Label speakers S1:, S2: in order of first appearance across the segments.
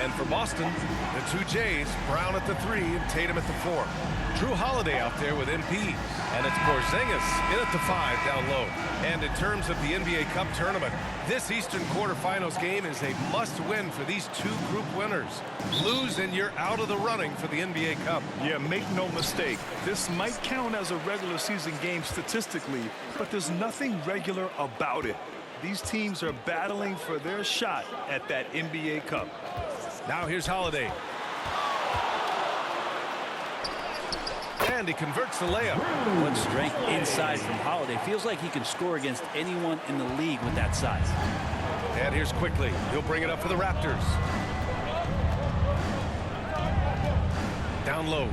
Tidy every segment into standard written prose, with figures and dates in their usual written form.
S1: And for Boston, the two Jays, Brown at the 3 and Tatum at the 4. Jrue Holiday out there with MP. And it's Porzingis in at the 5 down low. And in terms of the NBA Cup tournament, this Eastern quarterfinals game is a must-win for these two group winners. Lose and you're out of the running for the NBA Cup.
S2: Yeah, make no mistake. This might count as a regular season game statistically, but there's nothing regular about it. These teams are battling for their shot at that NBA Cup.
S1: Now here's Holiday. And he converts the layup.
S3: What strength inside from Holiday. Feels like he can score against anyone in the league with that size.
S1: And here's Quickly. He'll bring it up for the Raptors. Down low.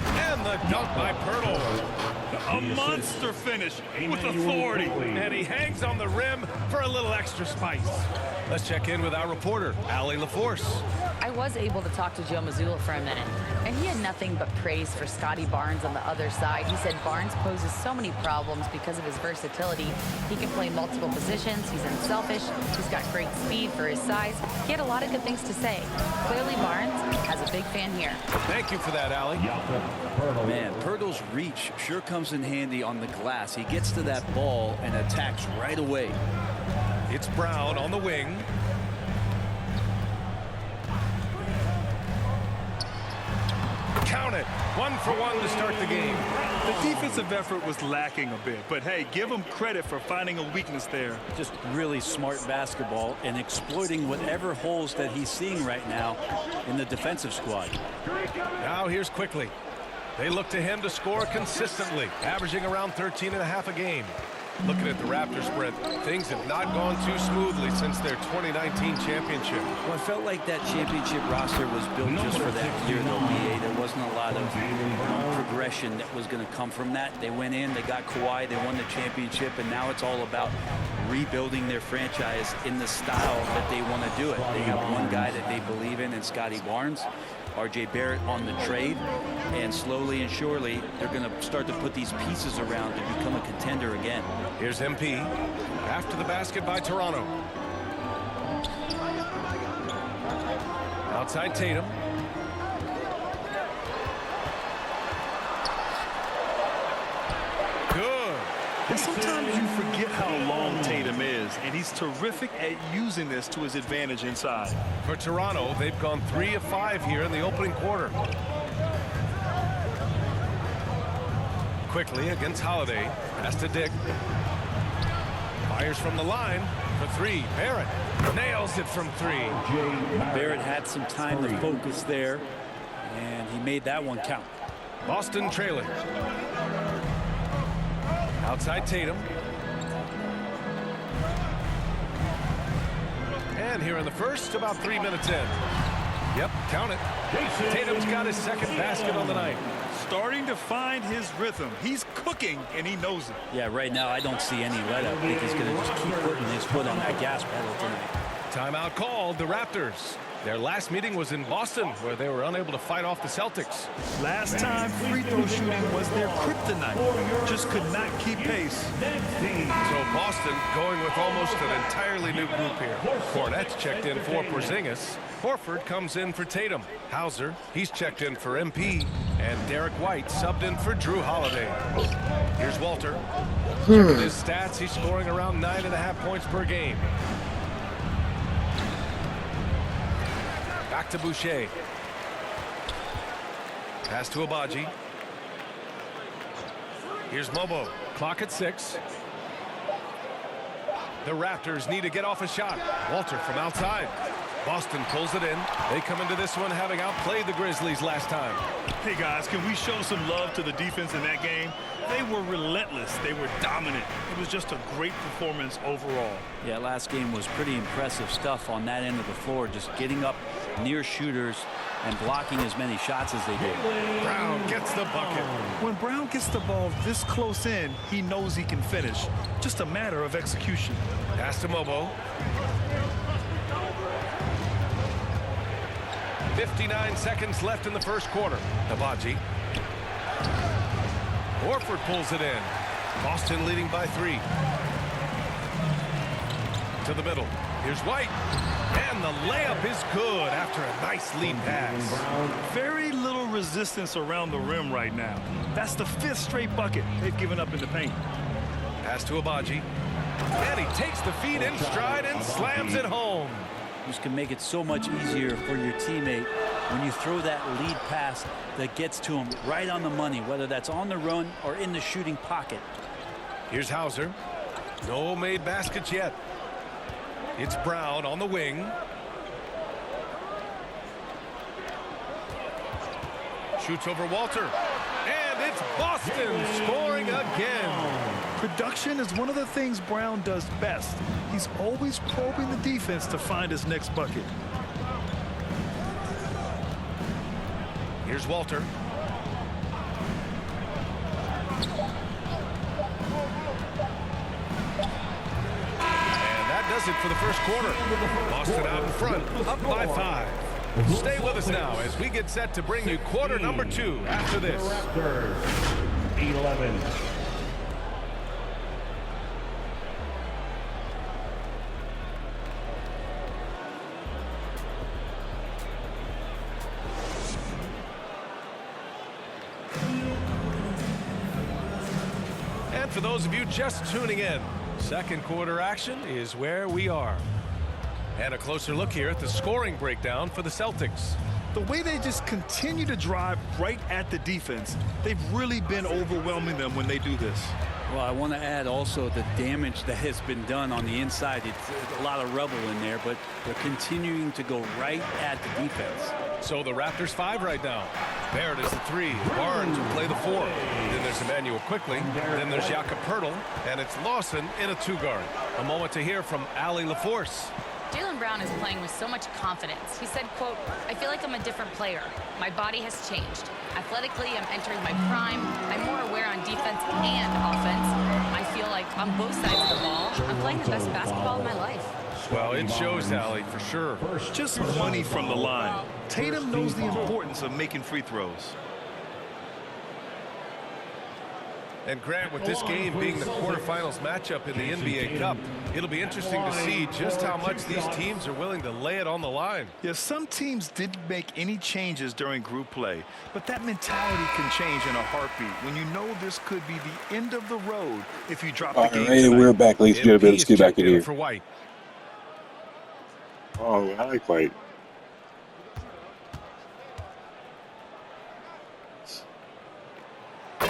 S1: And the dunk by Pirtle.
S2: A monster finish with authority.
S1: And he hangs on the rim for a little extra spice. Let's check in with our reporter, Allie LaForce.
S4: I was able to talk to Joe Mazzulla for a minute, and he had nothing but praise for Scotty Barnes on the other side. He said Barnes poses so many problems because of his versatility. He can play multiple positions. He's unselfish. He's got great speed for his size. He had a lot of good things to say. Clearly, Barnes has a big fan here.
S1: Thank you for that, Allie.
S3: Man, Pirtle's reach sure comes in handy on the glass. He gets to that ball and attacks right away.
S1: It's Brown on the wing. Count it. 1 for 1 to start the game.
S2: The defensive effort was lacking a bit, but hey, give him credit for finding a weakness there.
S3: Just really smart basketball and exploiting whatever holes that he's seeing right now in the defensive squad.
S1: Now here's Quickly. They look to him to score consistently, averaging around 13.5 a game. Looking at the Raptors, Brent, things have not gone too smoothly since their 2019 championship.
S3: Well, I felt like that championship roster was built just for that year, though, BA. There wasn't a lot of progression that was going to come from that. They went in, they got Kawhi, they won the championship, and now it's all about rebuilding their franchise in the style that they want to do it. They have one guy that they believe in Scotty Barnes. R.J. Barrett on the trade, and slowly and surely they're going to start to put these pieces around to become a contender again.
S1: Here's MP after the basket by Toronto. Outside Tatum. Good.
S2: And sometimes you forget how long Tatum is, and he's terrific at using this to his advantage inside.
S1: For Toronto, they've gone 3 of 5 here in the opening quarter. Quickly against Holiday. Pass to Dick. Fires from the line for 3. Barrett nails it from 3.
S3: Barrett had some time to focus there, and he made that one count.
S1: Boston trailing. Outside Tatum. And here in the first, about 3 minutes in. Yep, count it. Tatum's got his second basket on the night.
S2: Starting to find his rhythm. He's cooking, and he knows it.
S3: Yeah, right now I don't see any let up. I think he's going to just keep putting his foot on that gas pedal tonight.
S1: Timeout called, the Raptors. Their last meeting was in Boston, where they were unable to fight off the Celtics.
S2: Last time, free throw shooting was their kryptonite. Just could not keep pace.
S1: So Boston going with almost an entirely new group here. Cornette's checked in for Porzingis. Horford comes in for Tatum. Hauser, he's checked in for MP. And Derek White subbed in for Jrue Holiday. Here's Walter. Checking his stats, he's scoring around 9.5 points per game. Back to Boucher. Pass to Abaji. Here's Mobo. Clock at 6. The Raptors need to get off a shot. Walter from outside. Boston pulls it in. They come into this one having outplayed the Grizzlies last time.
S2: Hey, guys, can we show some love to the defense in that game? They were relentless. They were dominant. It was just a great performance overall.
S3: Yeah, last game was pretty impressive stuff on that end of the floor, just getting up near shooters and blocking as many shots as they did.
S1: Brown gets the bucket.
S2: When Brown gets the ball this close in, he knows he can finish. Just a matter of execution.
S1: Pass to Mobo. 59 seconds left in the first quarter. Abaji. Horford pulls it in. Boston leading by 3. To the middle. Here's White. And the layup is good after a nice lead pass.
S2: Very little resistance around the rim right now. That's the 5th straight bucket they've given up in the paint.
S1: Pass to Abaji. And he takes the feed in stride and slams it home.
S3: This can make it so much easier for your teammate when you throw that lead pass that gets to him right on the money, whether that's on the run or in the shooting pocket.
S1: Here's Hauser. No made baskets yet. It's Brown on the wing. Shoots over Walter. And it's Boston scoring again.
S2: Production is one of the things Brown does best. He's always probing the defense to find his next bucket.
S1: Here's Walter. And that does it for the first quarter. Boston out in front, up by 5. Stay with us now as we get set to bring you quarter number 2 after this.
S5: 11.
S1: And for those of you just tuning in, second quarter action is where we are. And a closer look here at the scoring breakdown for the Celtics.
S2: The way they just continue to drive right at the defense, they've really been overwhelming them when they do this.
S3: Well, I want to add also the damage that has been done on the inside. It's a lot of rubble in there, but they're continuing to go right at the defense.
S1: So the Raptors 5 right now. Barrett is the 3. Barnes will play the 4. Then there's Emmanuel Quickly. Then there's Jakob Poeltl. And it's Lawson in a 2-guard. A moment to hear from Allie LaForce.
S4: Jaylen Brown is playing with so much confidence. He said, quote, "I feel like I'm a different player. My body has changed. Athletically, I'm entering my prime. I'm more aware on defense and offense. I feel like on both sides of the ball, I'm playing the best basketball of my life."
S1: Well, it shows, Allie, for sure.
S2: Just money from the line. Tatum knows the importance of making free throws.
S1: And Grant, with this game being the quarterfinals matchup in the NBA Cup, it'll be interesting to see just how much these teams are willing to lay it on the line.
S2: Yeah, some teams didn't make any changes during group play, but that mentality can change in a heartbeat when you know this could be the end of the road if you drop the game.
S6: Hey, we're back, ladies and gentlemen. Let's get back in here.
S1: For White.
S6: Oh, I like White.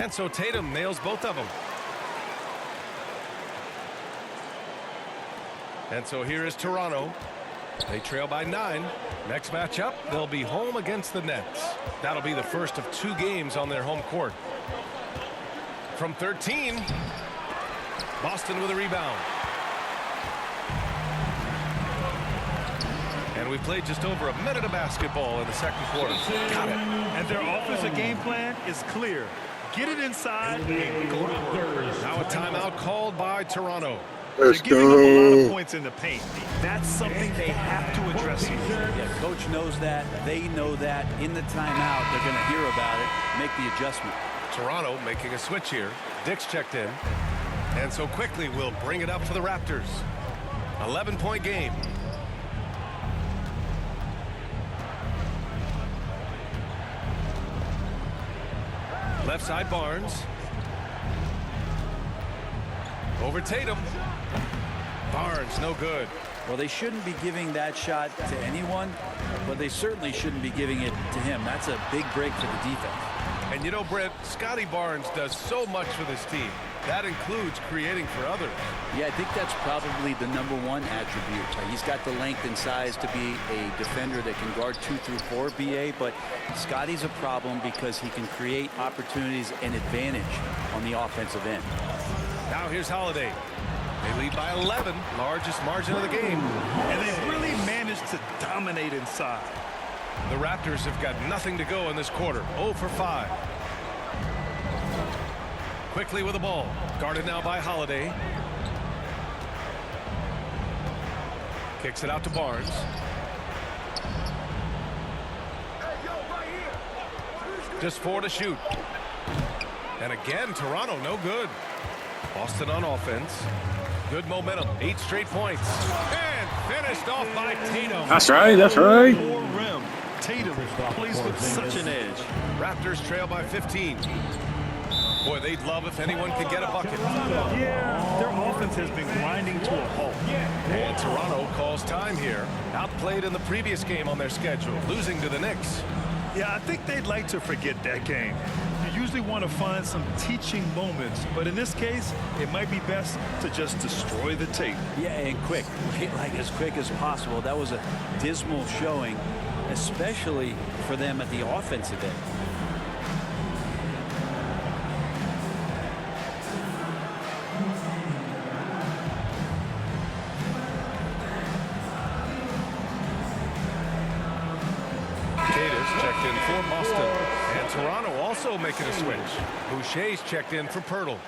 S1: And so Tatum nails both of them. And so here is Toronto. They trail by 9. Next matchup, they'll be home against the Nets. That'll be the first of 2 games on their home court. From 13, Boston with a rebound. And we played just over a minute of basketball in the second quarter. Got it.
S2: And their offensive game plan is clear. Get it inside and go to work.
S1: Now a timeout called by Toronto.
S6: Let's
S2: They're giving up a lot of
S6: go.
S2: points in the paint. That's something they have to address here.
S3: Yeah, coach knows that. They know that. In the timeout, they're going to hear about it, make the adjustment.
S1: Toronto making a switch here. Dick's checked in. And so quickly we'll bring it up for the Raptors. 11-point game. Left side Barnes. Over Tatum. Barnes no good.
S3: Well, they shouldn't be giving that shot to anyone, but they certainly shouldn't be giving it to him. That's a big break for the defense.
S1: And you know, Brent, Scotty Barnes does so much for this team. That includes creating for others.
S3: Yeah, I think that's probably the #1 attribute. He's got the length and size to be a defender that can guard 2 through 4, BA, but Scotty's a problem because he can create opportunities and advantage on the offensive end.
S1: Now here's Holiday. They lead by 11, largest margin of the game.
S2: And they've really managed to dominate inside.
S1: The Raptors have got nothing to go in this quarter. 0 for 5. Quickly with the ball. Guarded now by Holiday. Kicks it out to Barnes. Just 4 to shoot. And again, Toronto no good. Boston on offense. Good momentum. 8 straight points. And finished off by Tatum.
S6: That's right. That's right.
S2: Or rim. Tatum plays with such an edge.
S1: Raptors trail by 15. Boy, they'd love if anyone could get a bucket.
S2: Yeah, their offense has been grinding to a halt.
S1: And Toronto calls time here. Outplayed in the previous game on their schedule, losing to the Knicks.
S2: Yeah, I think they'd like to forget that game. You usually want to find some teaching moments, but in this case, it might be best to just destroy the tape.
S3: Yeah, and quick, like as quick as possible. That was a dismal showing, especially for them at the offensive end.
S1: Checked in for Boston. And Toronto also making a switch. Boucher's checked in for Pirtle.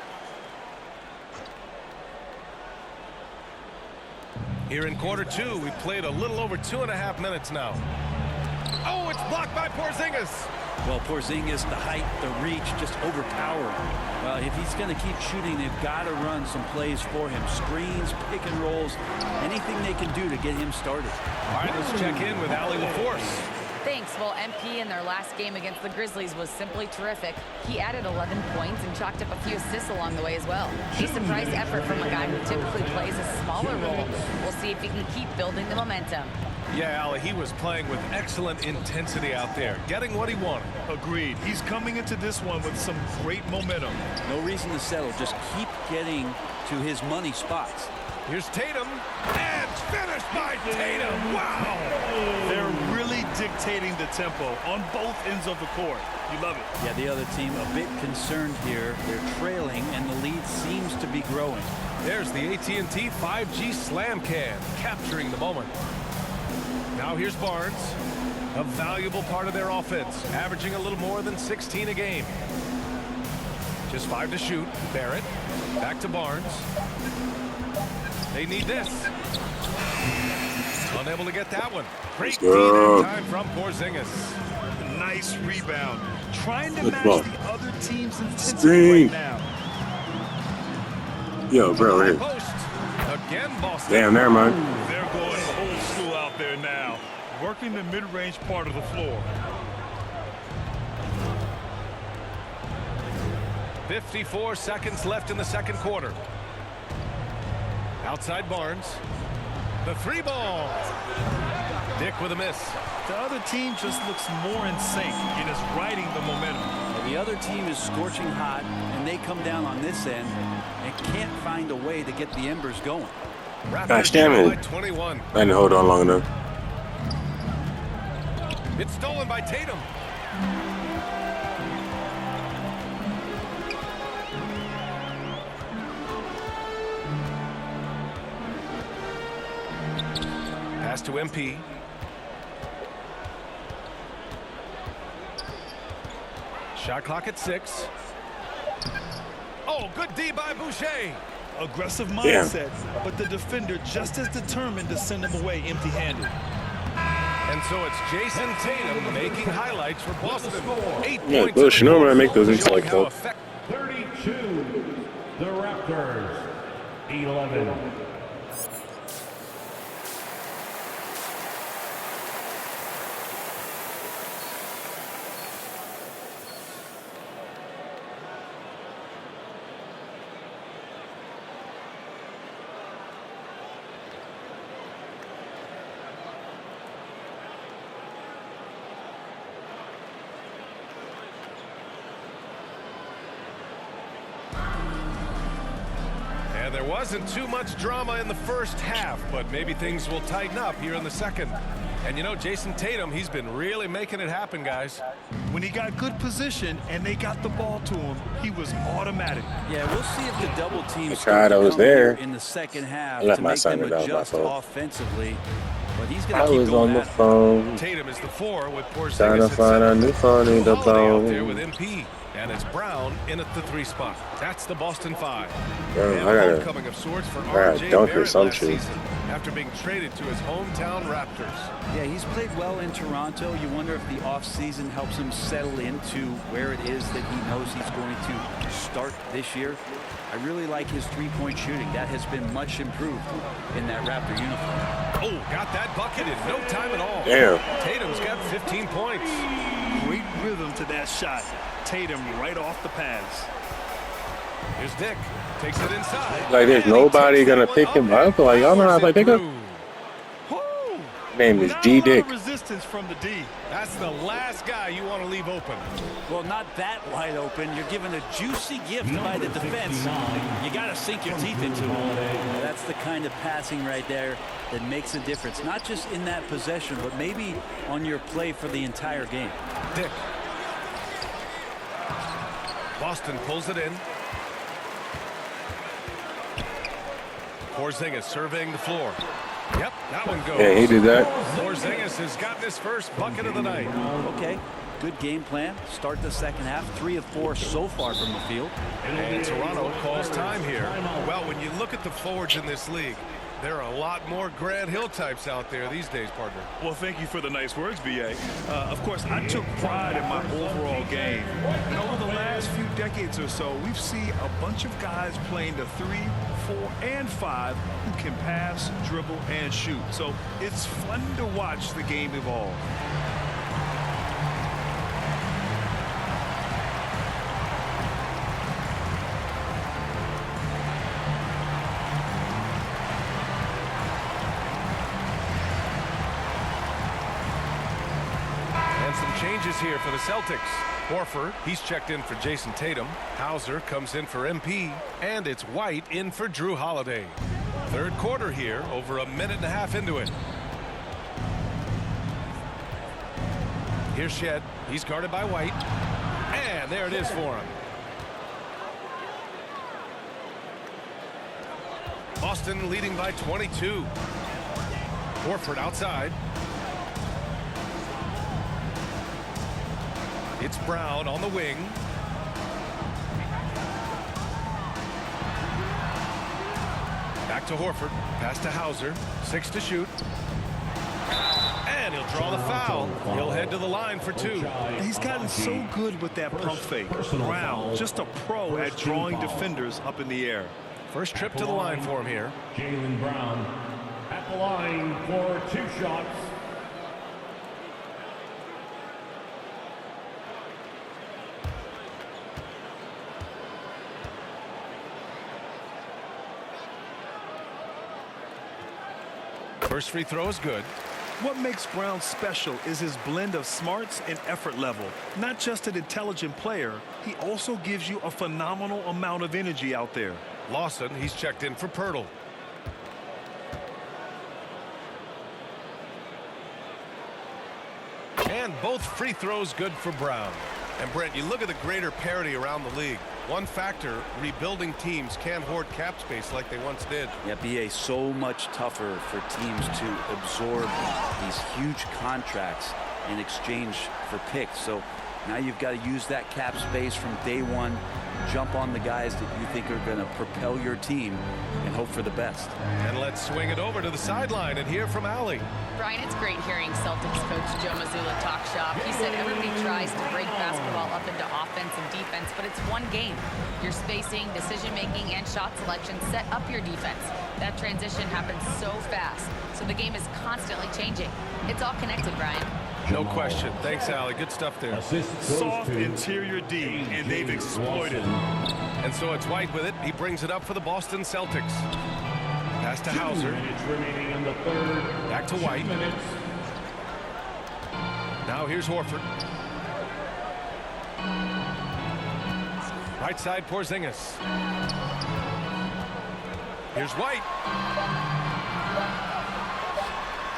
S1: Here in quarter two, we played a little over 2.5 minutes now. Oh, it's blocked by Porzingis.
S3: Well, Porzingis, the height, the reach, just overpowering. Well, if he's going to keep shooting, they've got to run some plays for him. Screens, pick and rolls, anything they can do to get him started.
S1: All right, let's check in with Allie LaForce.
S4: Thanks. Well, MP in their last game against the Grizzlies was simply terrific. He added 11 points and chalked up a few assists along the way as well. A surprise effort from a guy who typically plays a smaller role. We'll see if he can keep building the momentum.
S1: Yeah, Allie, he was playing with excellent intensity out there, getting what he wanted.
S2: Agreed. He's coming into this one with some great momentum.
S3: No reason to settle. Just keep getting to his money spots.
S1: Here's Tatum, and finished by Tatum. Wow!
S2: They're really dictating the tempo on both ends of the court. You love it.
S3: Yeah, the other team a bit concerned here. They're trailing, and the lead seems to be growing.
S1: There's the AT&T 5G Slam Can, capturing the moment. Now here's Barnes, a valuable part of their offense, averaging a little more than 16 a game. Just 5 to shoot. Barrett, back to Barnes. They need this. Unable to get that one. Great D time from Porzingis.
S2: Nice rebound. Trying to
S6: Good
S2: match
S6: ball.
S2: the other team's intensity right now.
S6: Yo, bro, right here.
S1: Post. Again, Boston.
S6: Damn, never mind.
S2: They're going old school out there now, working the mid-range part of the floor.
S1: 54 seconds left in the second quarter. Outside Barnes. The three ball. Dick with a miss.
S2: The other team just looks more in sync and is riding the momentum.
S3: Well, the other team is scorching hot, and they come down on this end and can't find a way to get the embers going.
S6: Gosh damn it.
S1: By 21.
S6: I didn't hold on long enough.
S1: It's stolen by Tatum. Pass to MP. Shot clock at 6. Oh, good D by Boucher.
S2: Aggressive
S6: Damn.
S2: mindset, but the defender just as determined to send him away empty-handed.
S1: And so it's Jason Tatum making highlights for Boston. 8
S6: Yeah,
S1: points.
S6: Bush, normally I make those into
S1: Showing
S6: like
S1: how
S6: 12.
S5: 32, the Raptors, 11.
S1: And there wasn't too much drama in the first half, but maybe things will tighten up here in the second. And you know, Jason Tatum, he's been really making it happen, guys.
S2: When he got good position and they got the ball to him, he was automatic.
S3: Yeah, we'll see if the double team
S6: I tried, I was
S3: come here
S6: there.
S3: in the second half
S6: I left
S3: to
S6: my
S3: make them
S6: assignment, that was my
S3: adjust
S6: fault.
S3: offensively. But he's going
S6: I
S3: to keep
S6: was
S3: going
S6: on the
S3: at it.
S6: phone.
S1: Tatum is the 4 with Porzingis
S6: Trying to
S1: at
S6: find a
S1: 7.
S6: new phone in the
S1: Holiday out there
S6: phone.
S1: with MP. And it's Brown in at the 3 spot. That's the Boston 5.
S6: Bro,
S1: And
S6: I
S1: a
S6: gotta-
S1: homecoming of sorts for
S6: gotta
S1: RJ
S6: dunk or
S1: Barrett
S6: some
S1: last
S6: shit.
S1: season after being traded to his hometown Raptors.
S3: Yeah, he's played well in Toronto. You wonder if the offseason helps him settle into where it is that he knows he's going to start this year. I really like his three-point shooting. That has been much improved in that Raptor uniform.
S1: Oh, got that bucket in no time at all.
S6: Damn.
S1: Tatum's got 15 points.
S2: Great rhythm to that shot. Tatum right off the pass.
S1: Here's Dick. Takes it inside.
S6: Like, there's
S1: And he
S6: nobody
S1: takes
S6: gonna
S1: that
S6: pick
S1: one
S6: him
S1: up
S6: up. Like, y'all know how to pick up.
S1: through.
S2: Woo!
S6: Name is
S2: Not
S6: G
S2: a lot
S6: Dick.
S2: of resistance from the D.
S1: That's the last guy you want to leave open.
S3: Well, not that wide open. You're given a juicy gift by the defense. You got to sink your teeth into it. That's the kind of passing right there that makes a difference. Not just in that possession, but maybe on your play for the entire game.
S1: Dick. Boston pulls it in. Porzingis surveying the floor. Yep, that one goes.
S6: Yeah, he did that.
S1: Porzingis has gotten his first bucket of the night.
S3: Okay, good game plan. Start the second half. 3 of 4 so far from the field.
S1: And Toronto calls time here. Well, when you look at the forwards in this league, there are a lot more Grant Hill types out there these days, partner.
S2: Well, thank you for the nice words, B.A. Of course, I took pride in my overall game. And over the last few decades or so, we've seen a bunch of guys playing the 3, 4, and 5 who can pass, dribble, and shoot. So it's fun to watch the game evolve.
S1: Changes here for the Celtics. Horford, he's checked in for Jason Tatum. Hauser comes in for MP. And it's White in for Drew Holiday. Third quarter here, over a minute and a half into it. Here's Shed. He's guarded by White. And there it is for him. Boston leading by 22. Horford outside. It's Brown on the wing. Back to Horford. Pass to Hauser. 6 to shoot. And he'll draw the foul. He'll head to the line for 2.
S2: He's gotten so good with that pump fake. Brown, just a pro at drawing defenders up in the air.
S1: First trip to the line for him here.
S5: Jaylen Brown at the line for 2 shots.
S1: First free throw is good.
S2: What makes Brown special is his blend of smarts and effort level. Not just an intelligent player, he also gives you a phenomenal amount of energy out there.
S1: Lawson, he's checked in for Pirtle. And both free throws good for Brown. And Brent, you look at the greater parity around the league. One factor, rebuilding teams can't hoard cap space like they once did.
S3: Yeah, BA, so much tougher for teams to absorb these huge contracts in exchange for picks. So now you've got to use that cap space from day one, jump on the guys that you think are going to propel your team and hope for the best.
S1: And let's swing it over to the sideline and hear from Allie.
S4: Brian, it's great hearing Celtics coach Joe Mazzulla talk shop. He said everybody tries to break basketball up into offense and defense, but it's one game. Your spacing, decision-making, and shot selection set up your defense. That transition happens so fast, so the game is constantly changing. It's all connected, Brian.
S1: No question. Thanks, Allie. Good stuff there.
S2: Soft interior D, and they've exploited.
S1: And so it's White with it. He brings it up for the Boston Celtics. Pass to Hauser.
S5: Remaining in the third.
S1: Back to White. Now here's Horford. Right side, Porzingis. Here's White.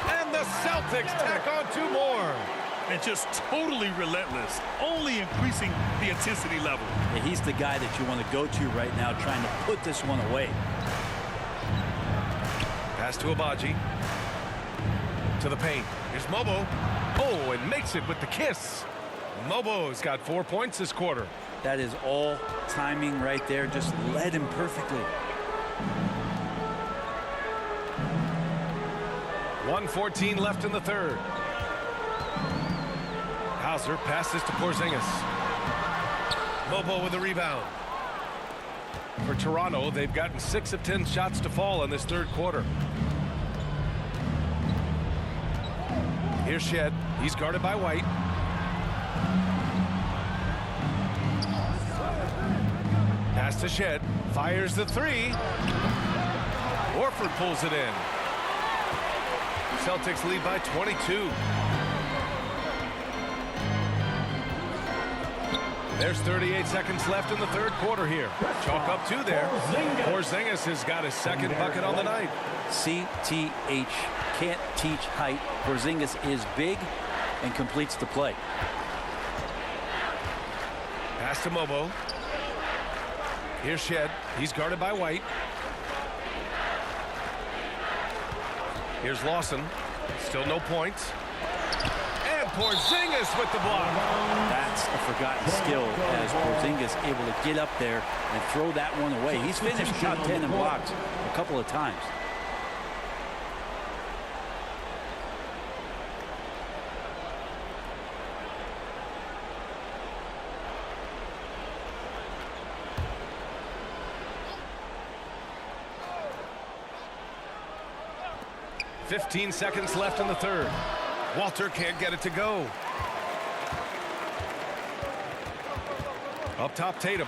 S1: And the Celtics tack on 2 more.
S2: And just totally relentless, only increasing the intensity level.
S3: Yeah, he's the guy that you want to go to right now, trying to put this one away.
S1: Pass to Abaji. To the paint. Here's Mobo. Oh, and makes it with the kiss. Mobo's got 4 points this quarter.
S3: That is all timing right there. Just led him perfectly.
S1: 1:14 left in the third. Hauser passes to Porzingis. Mobo with the rebound. For Toronto, they've gotten 6 of 10 shots to fall in this third quarter. Here's Shed. He's guarded by White. Pass to Shed. Fires the three. Horford pulls it in. Celtics lead by 22. There's 38 seconds left in the third quarter here. Chalk up 2 there. Porzingis has got his second bucket on the night.
S3: CTH, can't teach height. Porzingis is big and completes the play.
S1: Pass to Mobo. Here's Shed. He's guarded by White. Here's Lawson. Still no points. And Porzingis with the block.
S3: That's a forgotten skill, as Porzingis able to get up there and throw that one away. He's finished top 10 in blocks a couple of times.
S1: .15 seconds left in the third. Walter can't get it to go. Up top, Tatum.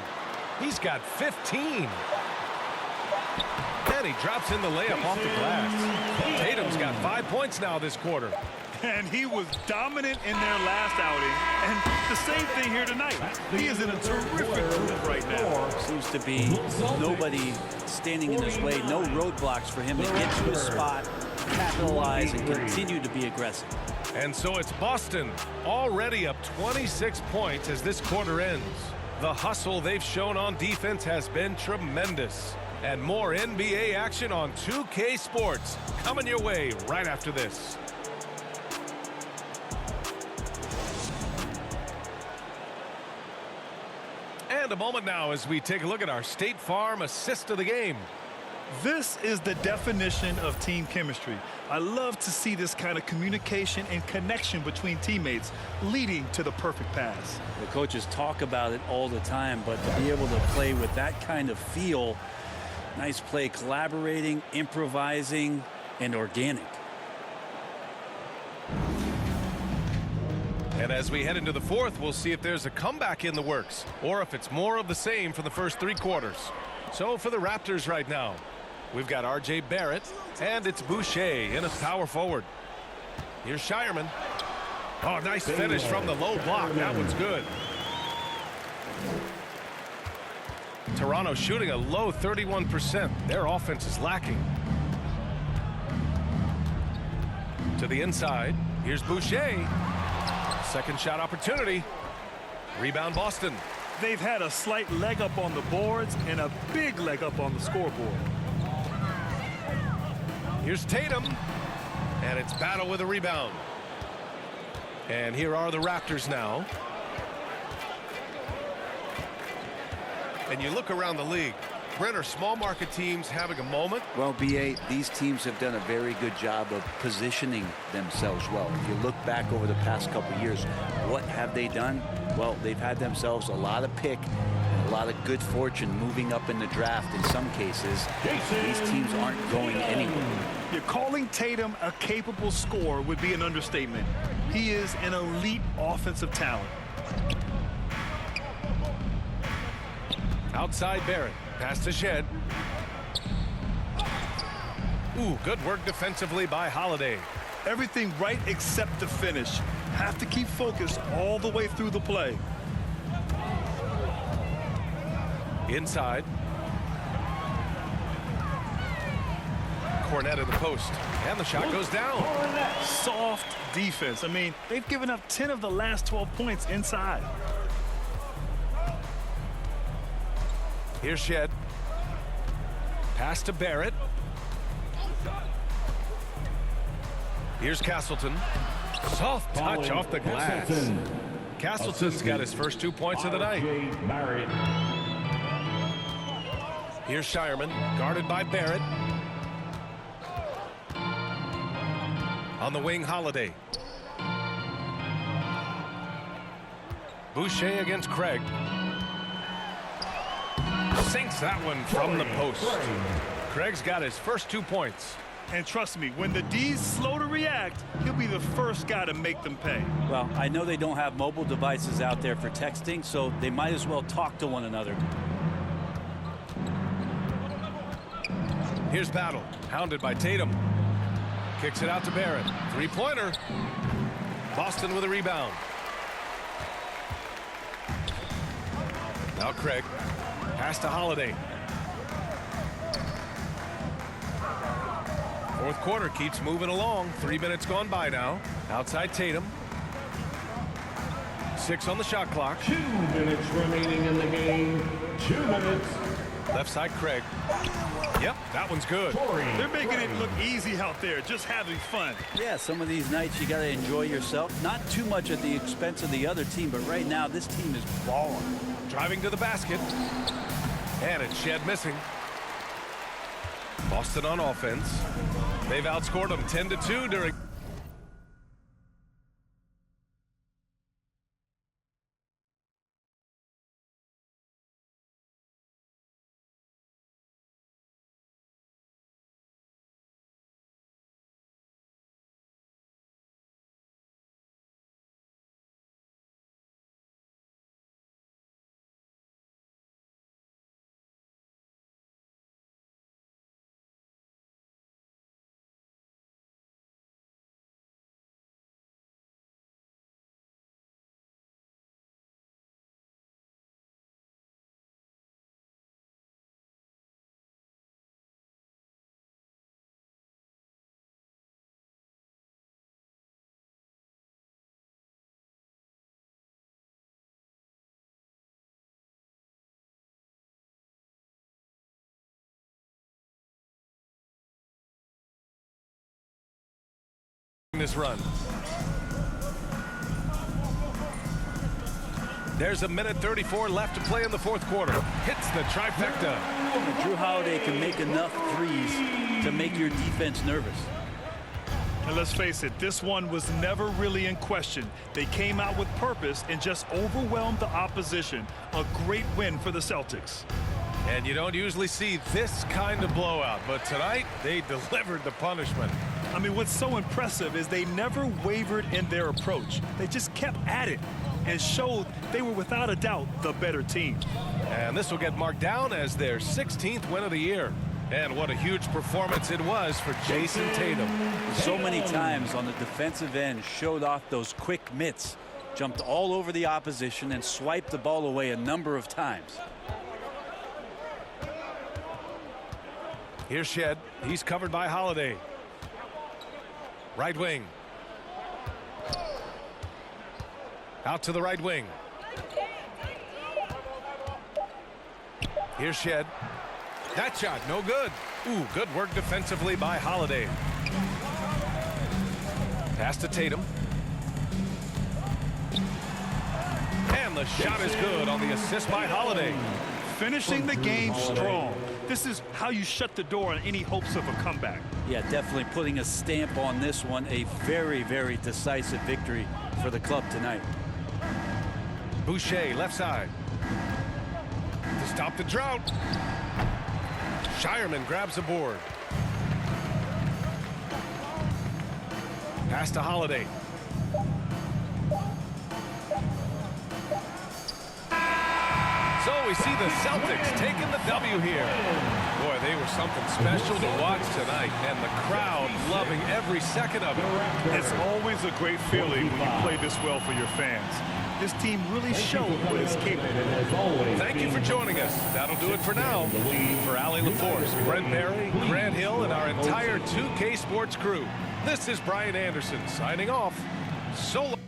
S1: He's got 15. And he drops in the layup off the glass. Tatum's got 5 points now this quarter.
S2: And he was dominant in their last outing. And the same thing here tonight. He is in a terrific group right now.
S3: Seems to be nobody standing in his way. No roadblocks for him to get to his spot, capitalize, and continue to be aggressive.
S1: And so it's Boston already up 26 points as this quarter ends. The hustle they've shown on defense has been tremendous. And more NBA action on 2K Sports coming your way right after this. And a moment now as we take a look at our State Farm assist of the game.
S2: This is the definition of team chemistry. I love to see this kind of communication and connection between teammates leading to the perfect pass.
S3: The coaches talk about it all the time, but to be able to play with that kind of feel, nice play, collaborating, improvising, and organic.
S1: And as we head into the fourth, we'll see if there's a comeback in the works or if it's more of the same for the first 3 quarters. So for the Raptors right now, we've got R.J. Barrett, and it's Boucher in as power forward. Here's Shireman. Oh, nice finish from the low block. That one's good. Toronto shooting a low 31%. Their offense is lacking. To the inside. Here's Boucher. Second shot opportunity. Rebound Boston.
S2: They've had a slight leg up on the boards and a big leg up on the scoreboard.
S1: Here's Tatum. And it's battle with a rebound. And here are the Raptors now. And you look around the league. Brent, are small market teams having a moment?
S3: Well, B.A., these teams have done a very good job of positioning themselves well. If you look back over the past couple years, what have they done? Well, they've had themselves a lot of pick, a lot of good fortune moving up in the draft in some cases. These teams aren't going anywhere.
S2: You're calling Tatum a capable scorer would be an understatement. He is an elite offensive talent.
S1: Outside Barrett. Pass to Shed. Ooh, good work defensively by Holiday.
S2: Everything right except the finish. Have to keep focused all the way through the play.
S1: Inside. Cornette in the post. And the shot goes down.
S2: Soft defense. I mean, they've given up 10 of the last 12 points inside.
S1: Here's Shed. Pass to Barrett. Here's Castleton. Soft touch off the glass. Castleton's got his first 2 points of the night. Here's Shireman, guarded by Barrett. On the wing, Holiday. Boucher against Craig. Sinks that one from the post. Craig's got his first 2 points.
S2: And trust me, when the D's slow to react, he'll be the first guy to make them pay.
S3: Well, I know they don't have mobile devices out there for texting, so they might as well talk to one another.
S1: Here's Battle, hounded by Tatum. Kicks it out to Barrett. Three-pointer. Boston with a rebound. Now Craig. Pass to Holiday. Fourth quarter keeps moving along. 3 minutes gone by now. Outside Tatum. 6 on the shot clock.
S5: 2 minutes remaining in the game. 2 minutes.
S1: Left side Craig. Yep, that one's good.
S2: They're making it look easy out there, just having fun.
S3: Yeah, some of these nights you got to enjoy yourself. Not too much at the expense of the other team, but right now this team is balling.
S1: Driving to the basket. And it's Shed missing. Boston on offense. They've outscored them 10-2 during. This run. There's a minute 34 left to play in the fourth quarter. Hits the trifecta.
S3: Drew Holiday can make enough threes to make your defense nervous.
S2: And let's face it, this one was never really in question. They came out with purpose and just overwhelmed the opposition. A great win for the Celtics.
S1: And you don't usually see this kind of blowout, but tonight they delivered the punishment.
S2: I mean, what's so impressive is they never wavered in their approach. They just kept at it and showed they were without a doubt the better team.
S1: And this will get marked down as their 16th win of the year. And what a huge performance it was for Jason Tatum.
S3: So many times on the defensive end, showed off those quick mitts, jumped all over the opposition and swiped the ball away a number of times.
S1: Here's Shed. He's covered by Holiday. Right wing. Out to the right wing. Here's Shed. That shot, no good. Ooh, good work defensively by Holiday. Pass to Tatum. And the shot is good on the assist by Holiday.
S2: Finishing the game strong. This is how you shut the door on any hopes of a comeback.
S3: Yeah, definitely putting a stamp on this one. A very, very decisive victory for the club tonight.
S1: Boucher, left side. To stop the drought. Shireman grabs the board. Pass to Holiday. So we see the Celtics taking the W here. Boy, they were something special to watch tonight, and the crowd loving every second of it.
S2: It's always a great feeling when you play this well for your fans. This team really showed what it's capable of.
S1: Thank you for joining us. That'll do it for now. For Allie LaForce, Brent Barry, Grant Hill, and our entire 2K Sports crew, this is Brian Anderson signing off. So long.